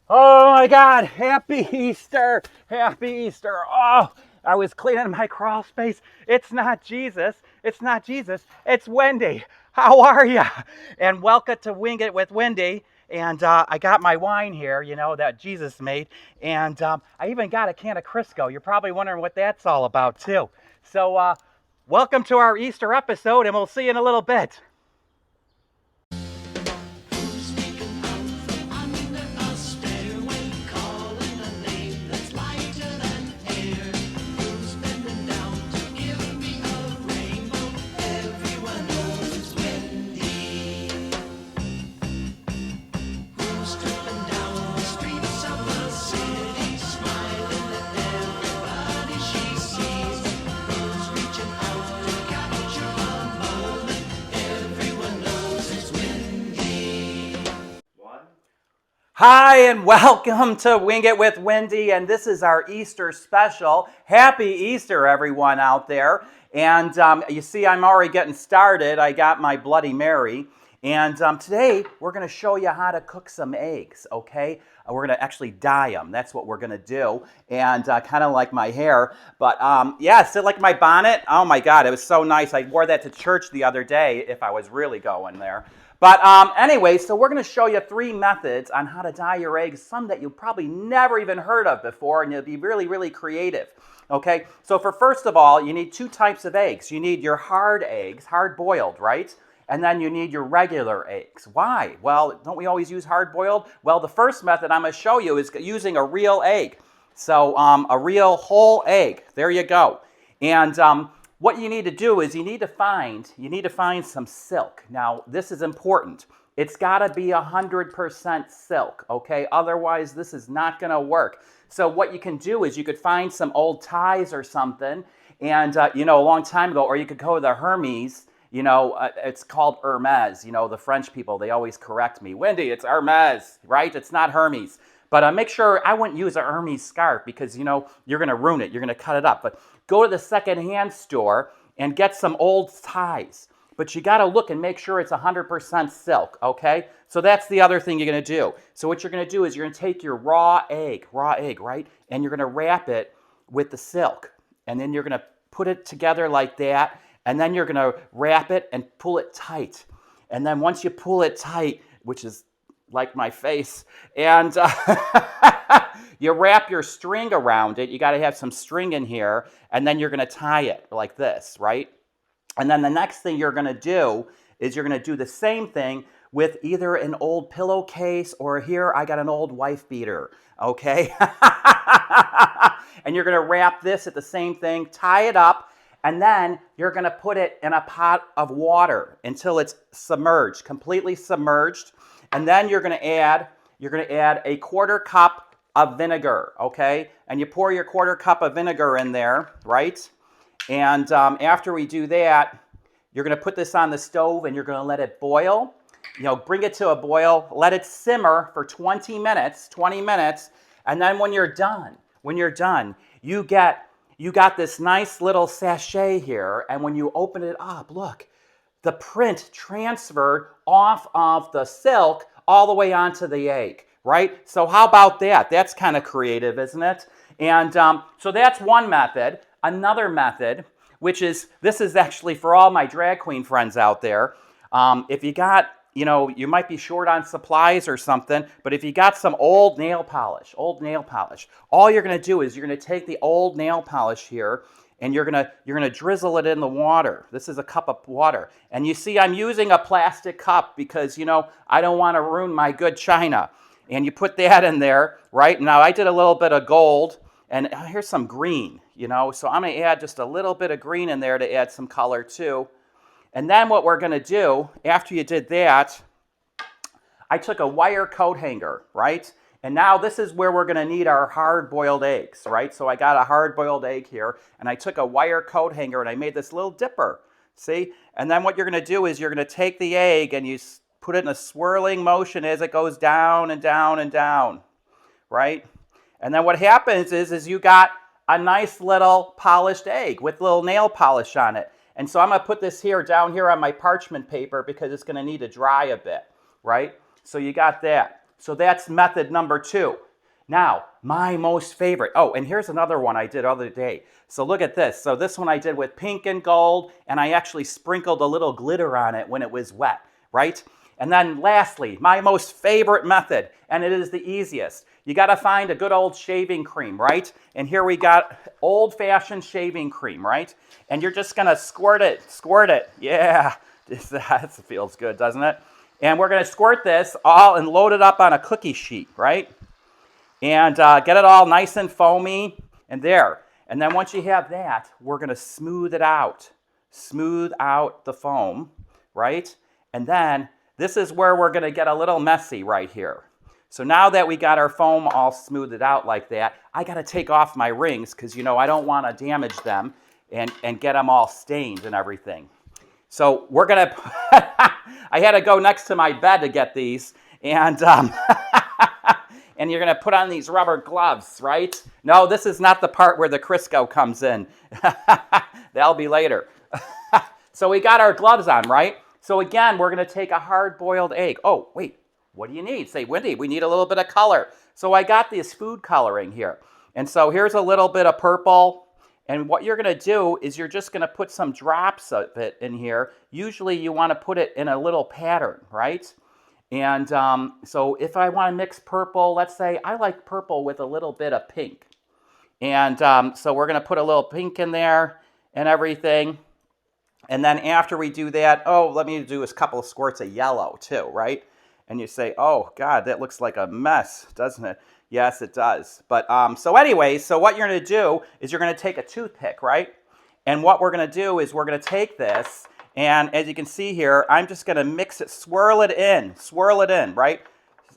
Oh my God, happy Easter! Happy Easter! Oh, I was cleaning my crawl space. It's not Jesus. It's not Jesus. It's Wendy. How are you? And welcome to Wing It with Wendy. And I got my wine here, that Jesus made. And I even got a can of Crisco. You're probably wondering what that's all about, too. So, welcome to our Easter episode, and we'll see you in a little bit. Hi, and welcome to Wing It with Wendy, and this is our Easter special. Happy Easter, everyone out there. And you see, I'm already getting started. I got my Bloody Mary. And today, we're going to show you how to cook some eggs, okay? We're going to actually dye them. That's what we're going to do. And kind of like my hair. But yeah, sit like my bonnet. Oh my God, it was so nice. I wore that to church the other day if I was really going there. But anyway, so we're going to show you 3 methods on how to dye your eggs, some that you probably never even heard of before, and you'll be really, really creative. Okay, so for first of all, you need 2 types of eggs. You need your hard eggs, hard-boiled, right? And then you need your regular eggs. Why? Well, don't we always use hard-boiled? Well, the first method I'm going to show you is using a real egg. So a real whole egg. There you go. And what you need to do is you need to find some silk. Now, this is important. It's got to be 100% silk, okay? Otherwise, this is not going to work. So what you can do is you could find some old ties or something, and, a long time ago, or you could go to the Hermes. It's called Hermes. The French people, they always correct me. Wendy, it's Hermes, right? It's not Hermes. But make sure I wouldn't use a Hermes scarf because, you're going to ruin it. You're going to cut it up. But go to the secondhand store and get some old ties. But you got to look and make sure it's 100% silk, okay? So that's the other thing you're going to do. So what you're going to do is you're going to take your raw egg, right? And you're going to wrap it with the silk. And then you're going to put it together like that. And then you're going to wrap it and pull it tight. And then once you pull it tight, which is like my face, and you wrap your string around it. You got to have some string in here, and then you're going to tie it like this, right? And then the next thing you're going to do is you're going to do the same thing with either an old pillowcase or here I got an old wife beater, okay? And you're going to wrap this at the same thing, tie it up, and then you're going to put it in a pot of water until it's submerged, completely submerged. And then you're going to add a 1/4 cup of vinegar, okay? And you pour your 1/4 cup of vinegar in there, right? And after we do that, you're going to put this on the stove and you're going to let it boil. Bring it to a boil, let it simmer for 20 minutes, and then when you're done, you got this nice little sachet here, and when you open it up, look, the print transferred off of the silk all the way onto the egg, right? So how about that? That's kind of creative, isn't it? And so that's one method. Another method, this is actually for all my drag queen friends out there. If you got, you might be short on supplies or something, but if you got some old nail polish, all you're going to do is you're going to take the old nail polish here, and you're gonna drizzle it in the water. This is a cup of water. And you see I'm using a plastic cup because, I don't want to ruin my good china. And you put that in there, right? Now I did a little bit of gold, and here's some green, So I'm gonna add just a little bit of green in there to add some color too. And then what we're gonna do, after you did that, I took a wire coat hanger, right? And now this is where we're going to need our hard-boiled eggs, right? So I got a hard-boiled egg here, and I took a wire coat hanger, and I made this little dipper, see? And then what you're going to do is you're going to take the egg, and you put it in a swirling motion as it goes down and down and down, right? And then what happens is you got a nice little polished egg with little nail polish on it. And so I'm going to put this down here on my parchment paper because it's going to need to dry a bit, right? So you got that. So that's method number 2. Now, my most favorite. Oh, and here's another one I did the other day. So look at this. So this one I did with pink and gold, and I actually sprinkled a little glitter on it when it was wet, right? And then lastly, my most favorite method, and it is the easiest. You got to find a good old shaving cream, right? And here we got old-fashioned shaving cream, right? And you're just going to squirt it. Yeah, that feels good, doesn't it? And we're going to squirt this all and load it up on a cookie sheet, right? And get it all nice and foamy and there. And then once you have that, we're going to smooth it out. Smooth out the foam, right? And then this is where we're going to get a little messy right here. So now that we got our foam all smoothed out like that, I got to take off my rings because, you know, I don't want to damage them and get them all stained and everything. So we're going to, I had to go next to my bed to get these. And and you're going to put on these rubber gloves, right? No, this is not the part where the Crisco comes in. That'll be later. So we got our gloves on, right? So again, we're going to take a hard-boiled egg. Oh, wait, what do you need? Say, Wendy, we need a little bit of color. So I got this food coloring here. And so here's a little bit of purple. And what you're going to do is you're just going to put some drops of it in here. Usually you want to put it in a little pattern, right? And so if I want to mix purple, let's say I like purple with a little bit of pink. And so we're going to put a little pink in there and everything. And then after we do that, oh, let me do a couple of squirts of yellow too, right? And you say, oh, God, that looks like a mess, doesn't it? Yes, it does. But so anyway, so what you're going to do is you're going to take a toothpick, right? And what we're going to do is we're going to take this, and as you can see here, I'm just going to mix it, swirl it in, right?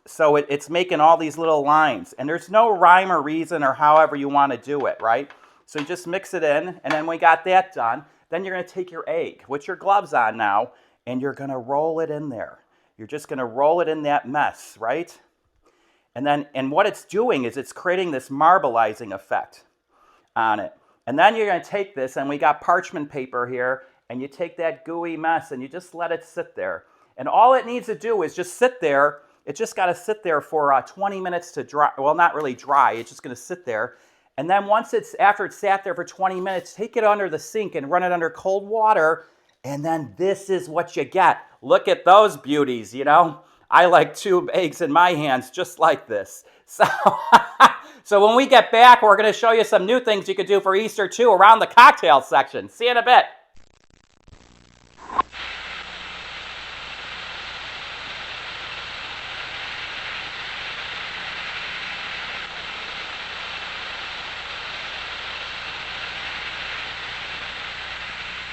So it's making all these little lines. And there's no rhyme or reason or however you want to do it, right? So you just mix it in, and then we got that done. Then you're going to take your egg with your gloves on now, and you're going to roll it in there. You're just going to roll it in that mess, right? And what it's doing is it's creating this marbleizing effect on it. And then you're going to take this, and we got parchment paper here, and you take that gooey mess, and you just let it sit there. And all it needs to do is just sit there. It just got to sit there for 20 minutes to dry. Well, not really dry. It's just going to sit there. And then after it's sat there for 20 minutes, take it under the sink and run it under cold water. And then this is what you get. Look at those beauties, you know. I like 2 eggs in my hands just like this. So, so when we get back, we're going to show you some new things you can do for Easter too around the cocktail section. See you in a bit.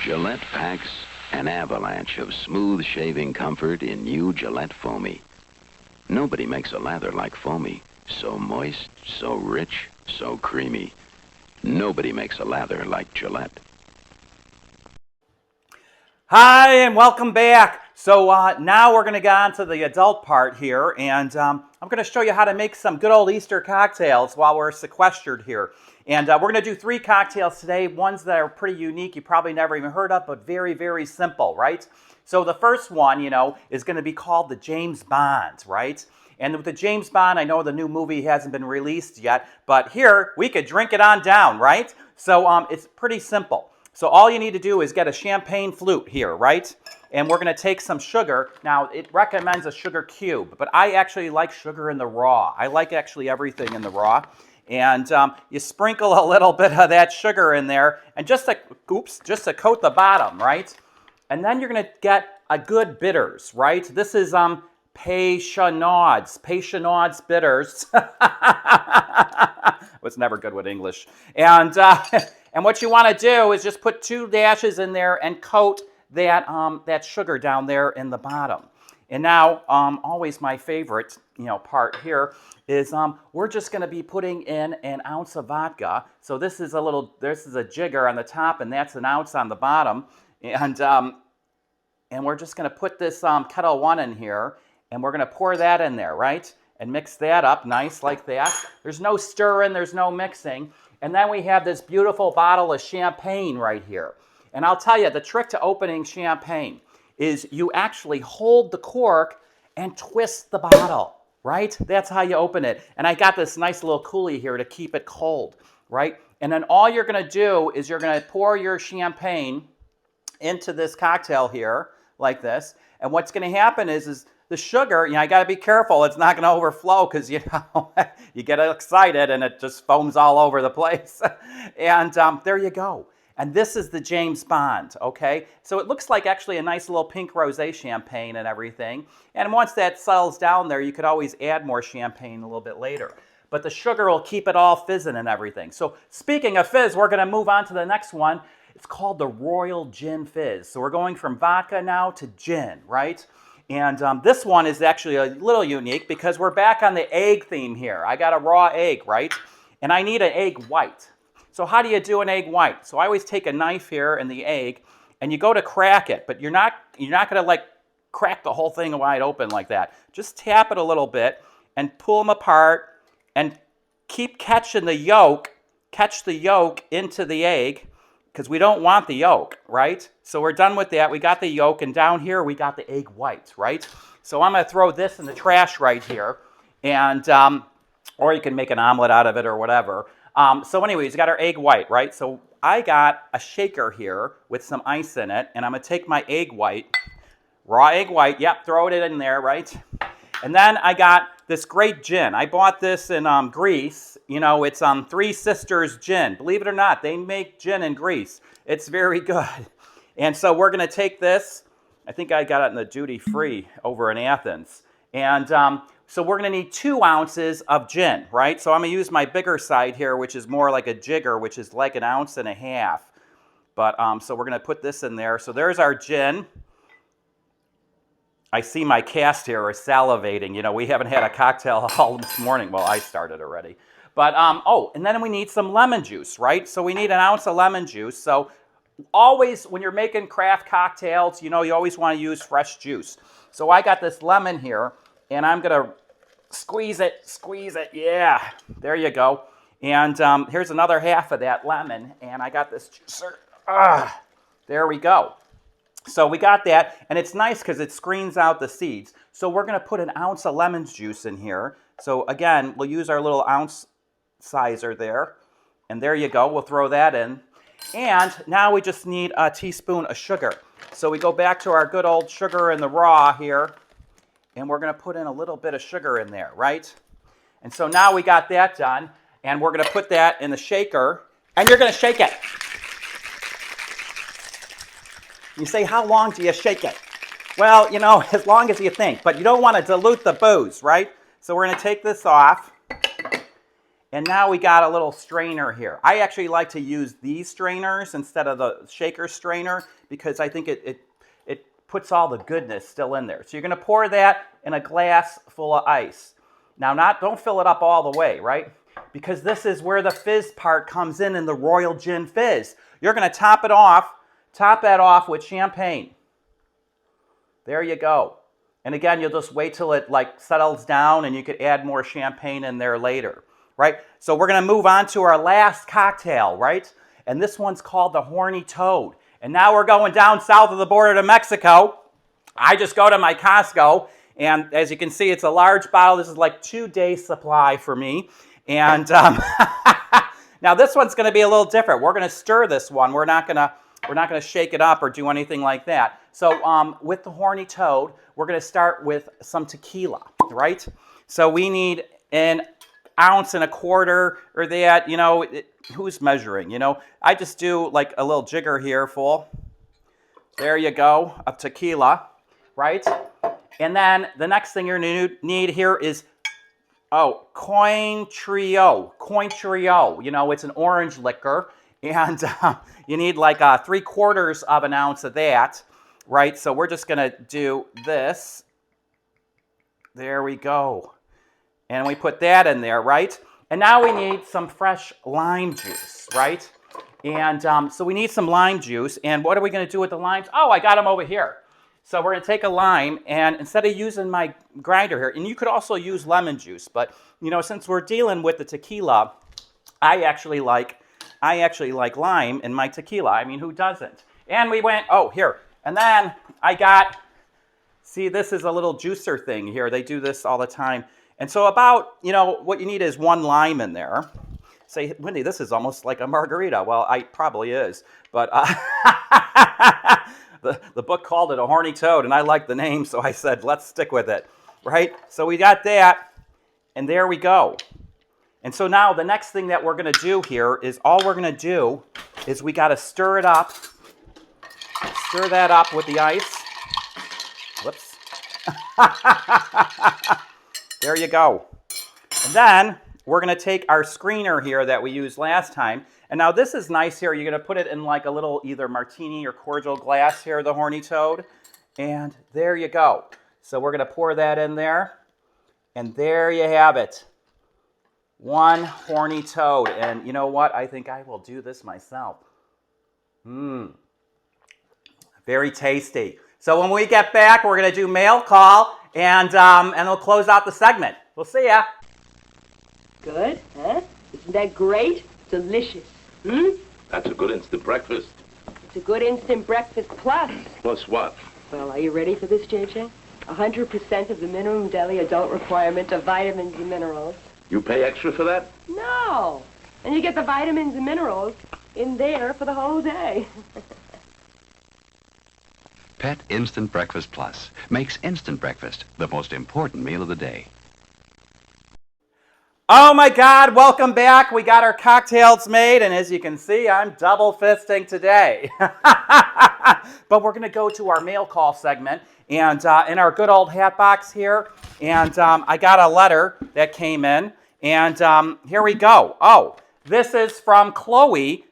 Gillette packs an avalanche of smooth shaving comfort in new Gillette Foamy. Nobody makes a lather like Foamy. So moist, so rich, so creamy. Nobody makes a lather like Gillette. Hi, and welcome back. So now we're going to get on to the adult part here, and I'm going to show you how to make some good old Easter cocktails while we're sequestered here. And we're going to do 3 cocktails today, ones that are pretty unique, you probably never even heard of, but very, very simple, right? So the first one, you know, is going to be called the James Bond, right? And with the James Bond, I know the new movie hasn't been released yet, but here, we could drink it on down, right? So it's pretty simple. So all you need to do is get a champagne flute here, right? And we're going to take some sugar. Now, it recommends a sugar cube, but I actually like sugar in the raw. I like actually everything in the raw. And you sprinkle a little bit of that sugar in there, and just to coat the bottom, right? And then you're going to get a good bitters, right? This is Peychaud's bitters. Was never good with English. And what you want to do is just put 2 dashes in there and coat that sugar down there in the bottom. And now, always my favorite, part here is we're just going to be putting in an ounce of vodka. So this is a jigger on the top, and that's an ounce on the bottom. And we're just going to put this Kettle One in here, and we're going to pour that in there, right? And mix that up nice like that. There's no stirring, there's no mixing. And then we have this beautiful bottle of champagne right here. And I'll tell you, the trick to opening champagne is you actually hold the cork and twist the bottle, right? That's how you open it. And I got this nice little coolie here to keep it cold, right? And then all you're going to do is you're going to pour your champagne into this cocktail here like this. And what's going to happen is the sugar, I got to be careful. It's not going to overflow because, you get excited and it just foams all over the place. And there you go. And this is the James Bond, okay? So it looks like actually a nice little pink rosé champagne and everything. And once that settles down there, you could always add more champagne a little bit later. But the sugar will keep it all fizzing and everything. So speaking of fizz, we're going to move on to the next one. It's called the Royal Gin Fizz. So we're going from vodka now to gin, right? And this one is actually a little unique because we're back on the egg theme here. I got a raw egg, right? And I need an egg white. So how do you do an egg white? So I always take a knife here in the egg, and you go to crack it, but you're not going to like crack the whole thing wide open like that. Just tap it a little bit and pull them apart and keep catching the yolk. Catch the yolk into the egg because we don't want the yolk, right? So we're done with that. We got the yolk, and down here we got the egg white, right? So I'm going to throw this in the trash right here, and or you can make an omelet out of it or whatever. So anyways, you got our egg white, right? So I got a shaker here with some ice in it, and I'm going to take my egg white, raw egg white, yep, throw it in there, right? And then I got this great gin. I bought this in Greece. It's Three Sisters Gin. Believe it or not, they make gin in Greece. It's very good. And so we're going to take this. I think I got it in the duty free over in Athens. And so we're going to need 2 ounces of gin, right? So I'm going to use my bigger side here, which is more like a jigger, which is like 1.5 ounces. But so we're going to put this in there. So there's our gin. I see my cast here is salivating. We haven't had a cocktail all this morning. Well, I started already. But, and then we need some lemon juice, right? So we need 1 ounce of lemon juice. So always, when you're making craft cocktails, you always want to use fresh juice. So I got this lemon here, and I'm going to squeeze it. Yeah, there you go. And here's another half of that lemon, and I got this juicer. There we go. So we got that, and it's nice because it screens out the seeds. So we're going to put 1 ounce of lemon juice in here. So again, we'll use our little ounce sizer there. And there you go. We'll throw that in. And now we just need a teaspoon of sugar. So we go back to our good old sugar in the raw here. And we're going to put in a little bit of sugar in there, right? And so now we got that done. And we're going to put that in the shaker. And you're going to shake it. You say, how long do you shake it? Well, as long as you think. But you don't want to dilute the booze, right? So we're going to take this off. And now we got a little strainer here. I actually like to use these strainers instead of the shaker strainer because I think it puts all the goodness still in there. So you're going to pour that in a glass full of ice. Now, don't fill it up all the way, right? Because this is where the fizz part comes in the Royal Gin Fizz. You're going to top that off with champagne. There you go. And again, you'll just wait till it settles down and you could add more champagne in there later, right? So we're going to move on to our last cocktail, right? And this one's called the Horny Toad. And now we're going down south of the border to Mexico. I just go to my Costco, and as you can see, it's a large bottle. This is like 2 days supply for me. And now this one's going to be a little different. We're going to stir this one. We're not going to shake it up or do anything like that. So with the Horny Toad, we're going to start with some tequila, right? So we need 1.25 ounces or that, who's measuring, I just do like a little jigger here full. There you go, of tequila, right? And then the next thing you're going to need here is, Cointreau. It's an orange liquor. And you need like 0.75 ounces of that, right? So we're just going to do this. There we go. And we put that in there, right? And now we need some fresh lime juice, right? And so we need some lime juice. And what are we going to do with the limes? Oh, I got them over here. So we're going to take a lime, and instead of using my grinder here, and you could also use lemon juice, but since we're dealing with the tequila, I actually like lime in my tequila. I mean, who doesn't? And we went, here. And then I got, see, this is a little juicer thing here. They do this all the time. And so about, what you need is 1 lime in there. Say, Wendy, this is almost like a margarita. Well, it probably is. But the book called it a horny toad, and I liked the name, so I said, let's stick with it, right? So we got that, and there we go. And so now the next thing that we're going to do here is all we're going to do is we got to stir it up. Stir that up with the ice. Whoops. There you go. And then we're going to take our screener here that we used last time. And now this is nice here. You're going to put it in like a little either martini or cordial glass here, the horny toad. And there you go. So we're going to pour that in there. And there you have it. 1 horny toad. And you know what? I think I will do this myself. Very tasty. So when we get back, we're going to do mail call, and we'll close out the segment. We'll see ya. Good, huh? Isn't that great? Delicious. That's a good instant breakfast. It's a good instant breakfast plus. Plus what? Well, are you ready for this, JJ? 100% of the minimum daily adult requirement of vitamins and minerals. You pay extra for that? No. And you get the vitamins and minerals in there for the whole day. Pet Instant Breakfast Plus makes instant breakfast the most important meal of the day. Oh my God, welcome back. We got our cocktails made, and as you can see, I'm double fisting today. But we're going to go to our mail call segment, and in our good old hat box here, and I got a letter that came in, and here we go. Oh, this is from Chloe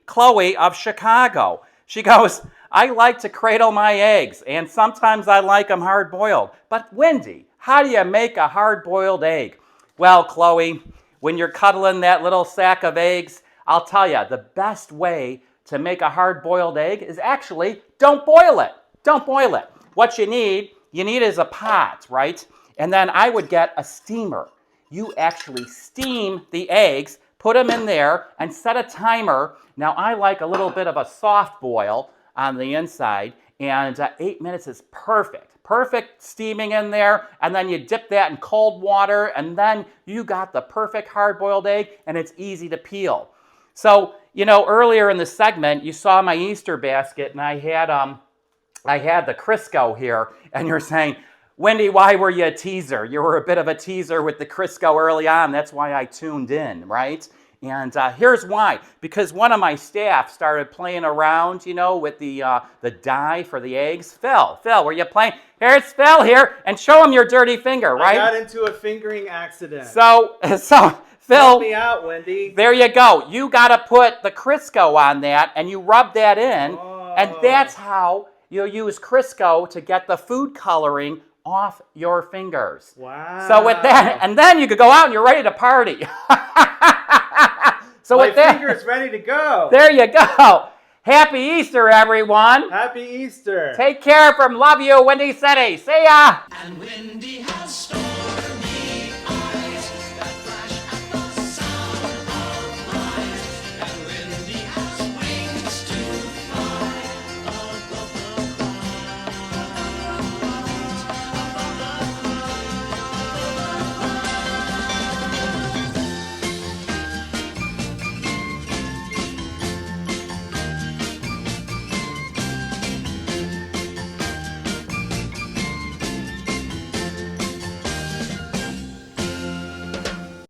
of Chicago. She goes, I like to cradle my eggs, and sometimes I like them hard-boiled. But Wendy, how do you make a hard-boiled egg? Well, Chloe, when you're cuddling that little sack of eggs, I'll tell you, the best way to make a hard-boiled egg is actually don't boil it. Don't boil it. What you need is a pot, right? And then I would get a steamer. You actually steam the eggs, put them in there, and set a timer. Now, I like a little bit of a soft boil on the inside, and 8 minutes is perfect. Perfect steaming in there, and then you dip that in cold water, and then you got the perfect hard-boiled egg, and it's easy to peel. So, earlier in the segment, you saw my Easter basket, and I had the Crisco here, and you're saying, Wendy, why were you a teaser? You were a bit of a teaser with the Crisco early on. That's why I tuned in, right? And here's why. Because one of my staff started playing around, with the dye for the eggs. Phil, were you playing? Here's Phil here, and show him your dirty finger, right? I got into a fingering accident. So Phil, help me out, Wendy. There you go. You got to put the Crisco on that, and you rub that in, and that's how you'll use Crisco to get the food coloring off your fingers. Wow. So with that, and then you could go out and you're ready to party. So my with that, finger's ready to go. There you go. Happy Easter, everyone. Happy Easter. Take care from Love You, Wendy Sitti. See ya. And Wendy has